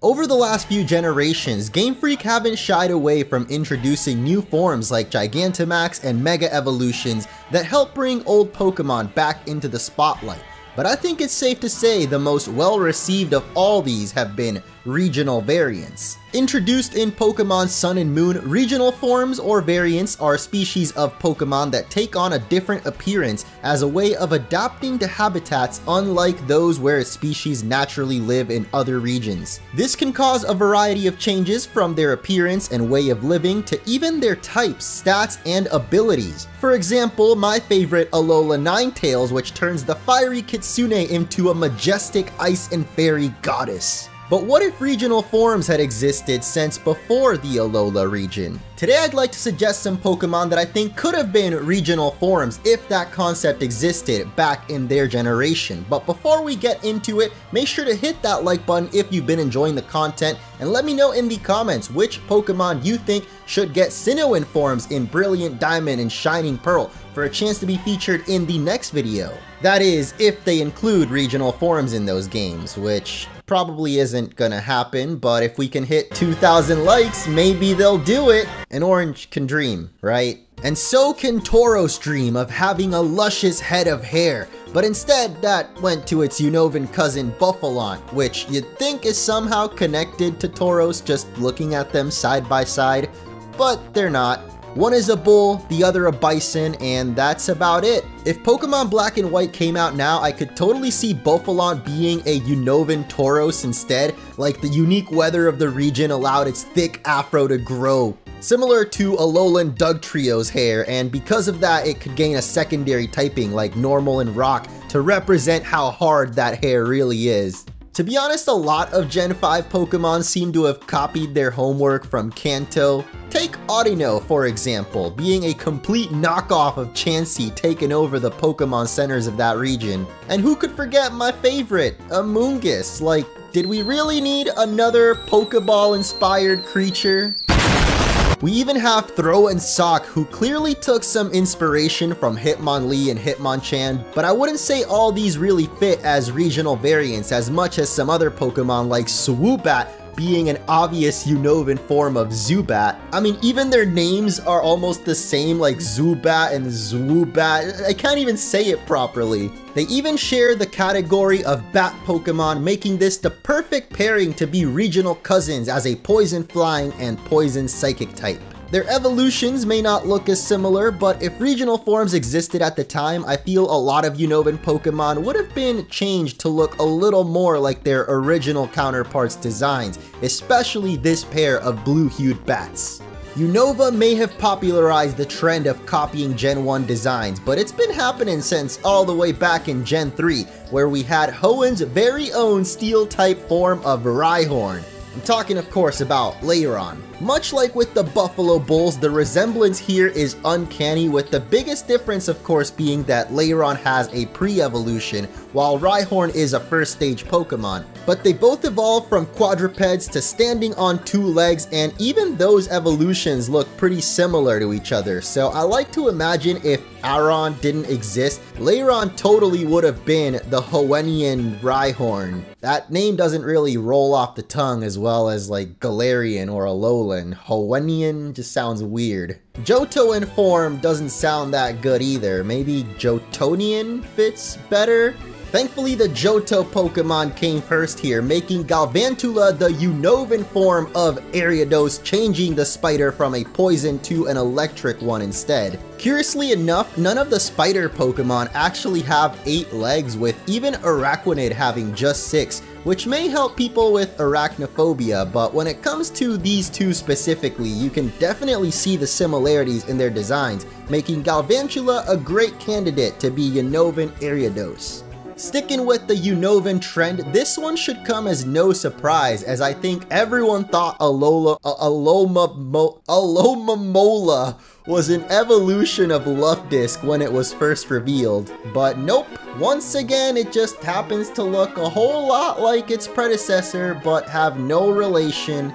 Over the last few generations, Game Freak haven't shied away from introducing new forms like Gigantamax and Mega Evolutions that help bring old Pokemon back into the spotlight. But I think it's safe to say the most well-received of all these have been regional variants. Introduced in Pokemon Sun and Moon, regional forms or variants are species of Pokemon that take on a different appearance as a way of adapting to habitats unlike those where a species naturally live in other regions. This can cause a variety of changes from their appearance and way of living to even their types, stats, and abilities. For example, my favorite Alola Ninetales, which turns the fiery Kitsune into a majestic ice and fairy goddess. But what if regional forms had existed since before the Alola region? Today I'd like to suggest some Pokemon that I think could have been regional forms if that concept existed back in their generation. But before we get into it, make sure to hit that like button if you've been enjoying the content, and let me know in the comments which Pokemon you think should get Sinnoh forms in Brilliant Diamond and Shining Pearl for a chance to be featured in the next video. That is, if they include regional forms in those games, which probably isn't gonna happen, but if we can hit 2,000 likes, maybe they'll do it. An orange can dream, right? And so can Tauros dream of having a luscious head of hair, but instead that went to its Unovan cousin Buffalon, which you'd think is somehow connected to Tauros just looking at them side by side, but they're not. One is a bull, the other a bison, and that's about it. If Pokemon Black and White came out now, I could totally see Buffalon being a Unovan Tauros instead, like the unique weather of the region allowed its thick afro to grow. Similar to Alolan Dugtrio's hair, and because of that it could gain a secondary typing like Normal and Rock to represent how hard that hair really is. To be honest, a lot of Gen 5 Pokemon seem to have copied their homework from Kanto. Take Audino, for example, being a complete knockoff of Chansey taking over the Pokemon centers of that region. And who could forget my favorite, Amoonguss? Like, did we really need another Pokeball-inspired creature? We even have Throw and Sock, who clearly took some inspiration from Hitmonlee and Hitmonchan, but I wouldn't say all these really fit as regional variants as much as some other Pokemon like Swoobat being an obvious Unovan form of Zubat. I mean, even their names are almost the same, like Zubat and Zwoobat. I can't even say it properly. They even share the category of bat Pokemon, making this the perfect pairing to be regional cousins as a poison flying and poison psychic type. Their evolutions may not look as similar, but if regional forms existed at the time, I feel a lot of Unovan Pokemon would have been changed to look a little more like their original counterparts' designs, especially this pair of blue-hued bats. Unova may have popularized the trend of copying Gen 1 designs, but it's been happening since all the way back in Gen 3, where we had Hoenn's very own Steel-type form of Rhyhorn. I'm talking, of course, about Lairon. Much like with the Buffalo Bulls, the resemblance here is uncanny, with the biggest difference, of course, being that Lairon has a pre-evolution, while Rhyhorn is a first-stage Pokemon. But they both evolved from quadrupeds to standing on 2 legs, and even those evolutions look pretty similar to each other. So I like to imagine if Aron didn't exist, Lairon totally would have been the Hoennian Rhyhorn. That name doesn't really roll off the tongue as well as like Galarian or Alolan. Hoennian just sounds weird. Johto in form doesn't sound that good either. Maybe Jotonian fits better? Thankfully, the Johto Pokemon came first here, making Galvantula the Unovan form of Ariados, changing the spider from a poison to an electric one instead. Curiously enough, none of the spider Pokemon actually have 8 legs, with even Araquanid having just 6, which may help people with arachnophobia, but when it comes to these two specifically, you can definitely see the similarities in their designs, making Galvantula a great candidate to be Unovan Ariados. Sticking with the Unovan trend, this one should come as no surprise, as I think everyone thought Alomamola was an evolution of Luffdisc when it was first revealed. But nope, once again it just happens to look a whole lot like its predecessor but have no relation.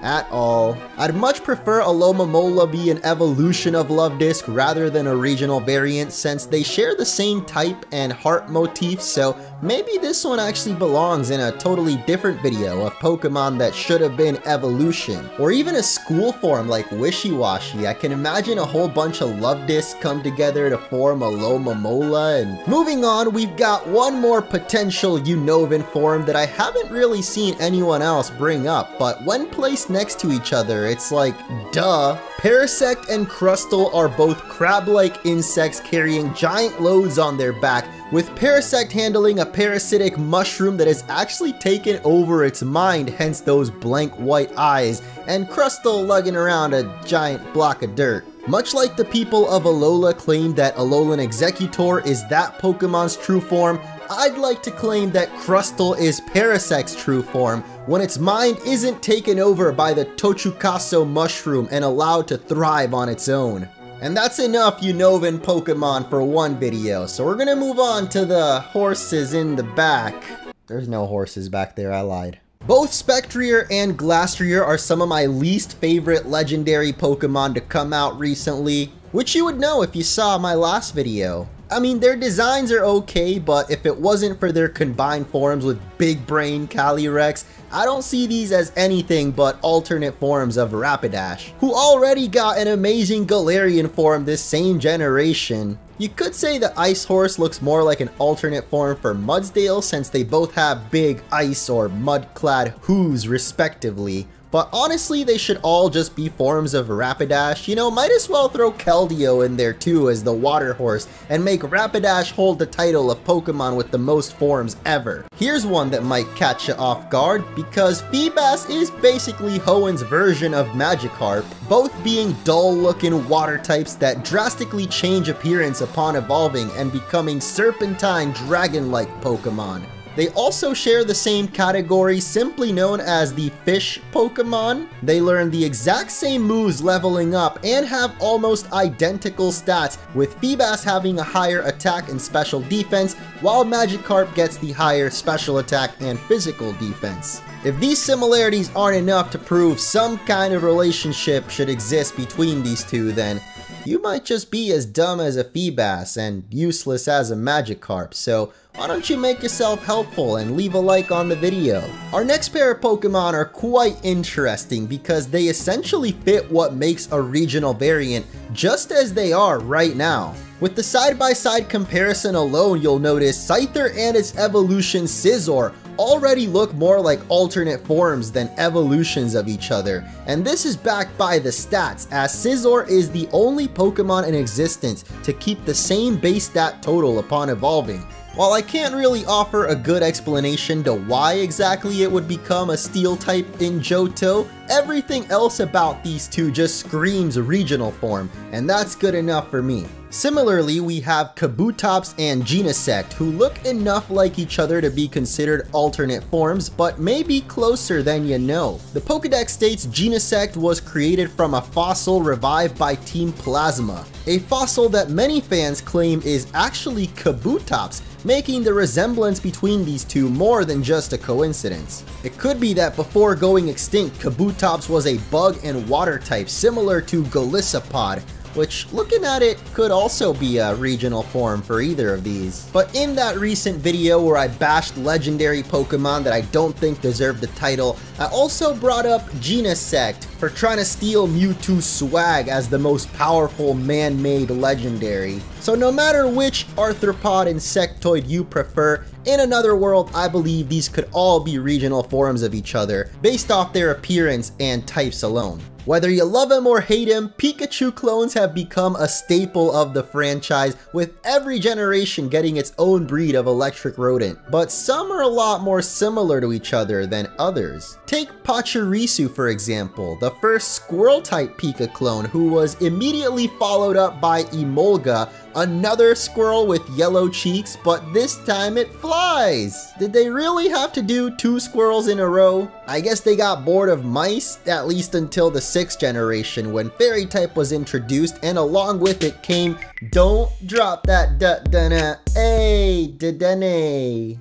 at all. I'd much prefer Alomomola be an evolution of Luvdisc rather than a regional variant, since they share the same type and heart motif, so maybe this one actually belongs in a totally different video of Pokemon that should have been evolution. Or even a school form like Wishiwashi. I can imagine a whole bunch of Luvdisc come together to form Alomomola. And moving on, we've got one more potential Unova form that I haven't really seen anyone else bring up, but when placed next to each other, it's like, duh. Parasect and Crustal are both crab-like insects carrying giant loads on their back, with Parasect handling a parasitic mushroom that has actually taken over its mind, hence those blank white eyes, and Crustal lugging around a giant block of dirt. Much like the people of Alola claim that Alolan Executor is that Pokemon's true form, I'd like to claim that Crustal is Parasect's true form when its mind isn't taken over by the Tochukaso mushroom and allowed to thrive on its own. And that's enough Unovan Pokemon for one video, so we're gonna move on to the horses in the back. There's no horses back there, I lied. Both Spectrier and Glastrier are some of my least favorite legendary Pokemon to come out recently, which you would know if you saw my last video. I mean, their designs are okay, but if it wasn't for their combined forms with Big Brain Calyrex, I don't see these as anything but alternate forms of Rapidash, who already got an amazing Galarian form this same generation. You could say the Ice Horse looks more like an alternate form for Mudsdale, since they both have big ice or mud-clad hooves respectively. But honestly, they should all just be forms of Rapidash. You know, might as well throw Keldeo in there too as the water horse and make Rapidash hold the title of Pokemon with the most forms ever. Here's one that might catch you off guard, because Phibas is basically Hoenn's version of Magikarp, both being dull-looking water types that drastically change appearance upon evolving and becoming serpentine dragon-like Pokemon. They also share the same category, simply known as the Fish Pokemon. They learn the exact same moves leveling up and have almost identical stats, with Phibas having a higher attack and special defense, while Magikarp gets the higher special attack and physical defense. If these similarities aren't enough to prove some kind of relationship should exist between these two, then you might just be as dumb as a Phibas and useless as a Magikarp, so why don't you make yourself helpful and leave a like on the video. Our next pair of Pokemon are quite interesting because they essentially fit what makes a regional variant just as they are right now. With the side-by-side comparison alone, you'll notice Scyther and its evolution Scizor already look more like alternate forms than evolutions of each other, and this is backed by the stats, as Scizor is the only Pokemon in existence to keep the same base stat total upon evolving. While I can't really offer a good explanation to why exactly it would become a steel type in Johto, everything else about these two just screams regional form, and that's good enough for me. Similarly, we have Kabutops and Genesect, who look enough like each other to be considered alternate forms, but may be closer than you know. The Pokédex states Genesect was created from a fossil revived by Team Plasma, a fossil that many fans claim is actually Kabutops, making the resemblance between these two more than just a coincidence. It could be that before going extinct, Kabutops was a bug and water type similar to Golisopod, which, looking at it, could also be a regional form for either of these. But in that recent video where I bashed legendary Pokemon that I don't think deserved the title, I also brought up Genesect for trying to steal Mewtwo's swag as the most powerful man-made legendary. So no matter which arthropod insectoid you prefer, in another world, I believe these could all be regional forms of each other, based off their appearance and types alone. Whether you love him or hate him, Pikachu clones have become a staple of the franchise, with every generation getting its own breed of electric rodent, but some are a lot more similar to each other than others. Take Pachirisu for example, the first squirrel-type Pika clone, who was immediately followed up by Emolga, another squirrel with yellow cheeks, but this time it flies! Did they really have to do 2 squirrels in a row? I guess they got bored of mice, at least until the 6th generation when Fairy type was introduced, and along with it came don't drop that da-da-na, ay, da-da-nay.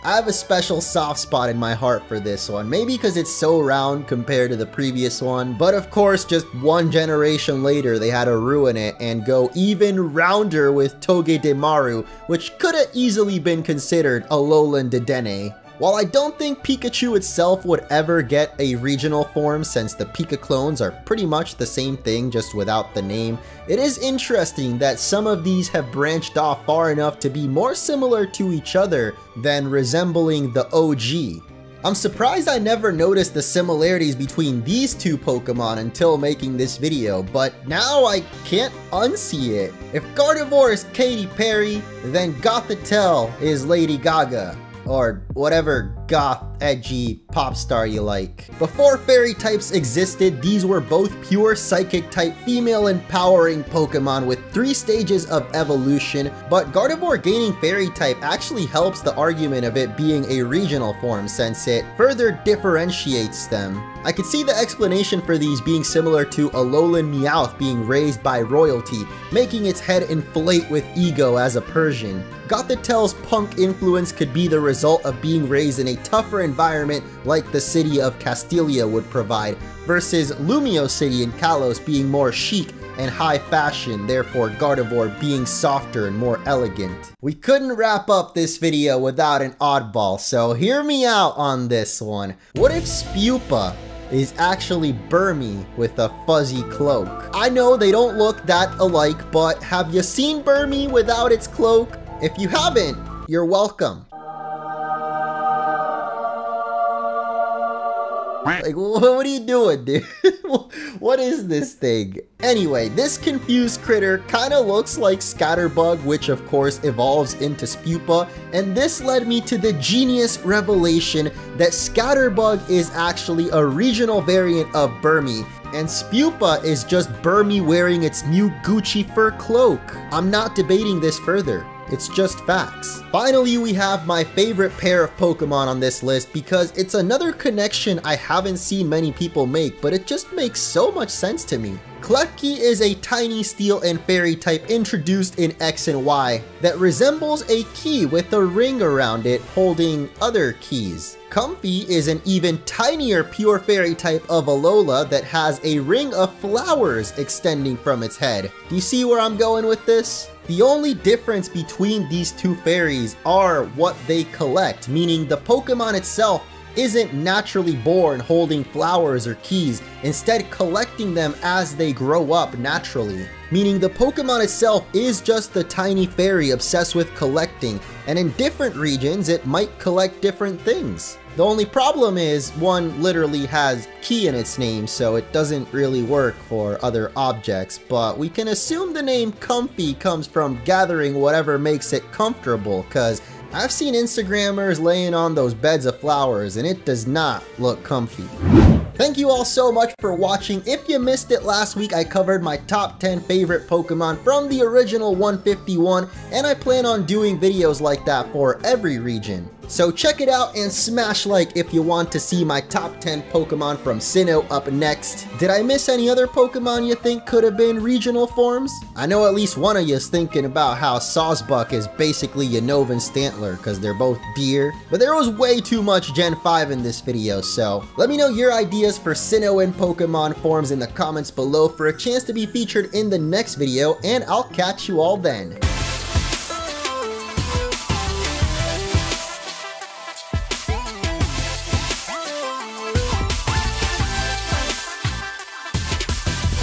I have a special soft spot in my heart for this one, maybe because it's so round compared to the previous one, but of course just one generation later they had to ruin it and go even rounder with Togedemaru, which could have easily been considered Alolan Dedenne. While I don't think Pikachu itself would ever get a regional form since the Pika clones are pretty much the same thing just without the name, it is interesting that some of these have branched off far enough to be more similar to each other than resembling the OG. I'm surprised I never noticed the similarities between these two Pokemon until making this video, but now I can't unsee it. If Gardevoir is Katy Perry, then Gothitelle is Lady Gaga. Or whatever goth, edgy pop star you like. Before fairy types existed, these were both pure psychic type female empowering Pokemon with 3 stages of evolution, but Gardevoir gaining fairy type actually helps the argument of it being a regional form since it further differentiates them. I could see the explanation for these being similar to Alolan Meowth being raised by royalty, making its head inflate with ego as a Persian. Gothitelle's punk influence could be the result of being raised in a tougher environment like the city of Castilia would provide, versus Lumio City in Kalos being more chic and high fashion, therefore Gardevoir being softer and more elegant. We couldn't wrap up this video without an oddball, so hear me out on this one. What if Spupa is actually Burmy with a fuzzy cloak? I know they don't look that alike, but have you seen Burmy without its cloak? If you haven't, you're welcome. Like, what are you doing, dude? What is this thing? Anyway, this confused critter kinda looks like Scatterbug, which of course evolves into Spupa, and this led me to the genius revelation that Scatterbug is actually a regional variant of Burmy, and Spupa is just Burmy wearing its new Gucci fur cloak. I'm not debating this further. It's just facts. Finally, we have my favorite pair of Pokemon on this list because it's another connection I haven't seen many people make, but it just makes so much sense to me. Klefki is a tiny steel and fairy type introduced in X and Y that resembles a key with a ring around it holding other keys. Comfey is an even tinier pure fairy type of Alola that has a ring of flowers extending from its head. Do you see where I'm going with this? The only difference between these two fairies are what they collect, meaning the Pokemon itself isn't naturally born holding flowers or keys, instead collecting them as they grow up naturally. Meaning the Pokemon itself is just the tiny fairy obsessed with collecting, and in different regions it might collect different things. The only problem is one literally has key in its name, so it doesn't really work for other objects, but we can assume the name Comfey comes from gathering whatever makes it comfortable, cause I've seen Instagrammers laying on those beds of flowers and it does not look comfy. Thank you all so much for watching. If you missed it last week, I covered my top 10 favorite Pokemon from the original 151, and I plan on doing videos like that for every region. So check it out and smash like if you want to see my top 10 Pokemon from Sinnoh up next. Did I miss any other Pokemon you think could have been regional forms? I know at least one of you is thinking about how Sawsbuck is basically Unova Stantler because they're both deer, but there was way too much Gen 5 in this video, so let me know your ideas for Sinnoh and Pokemon forms in the comments below for a chance to be featured in the next video, and I'll catch you all then.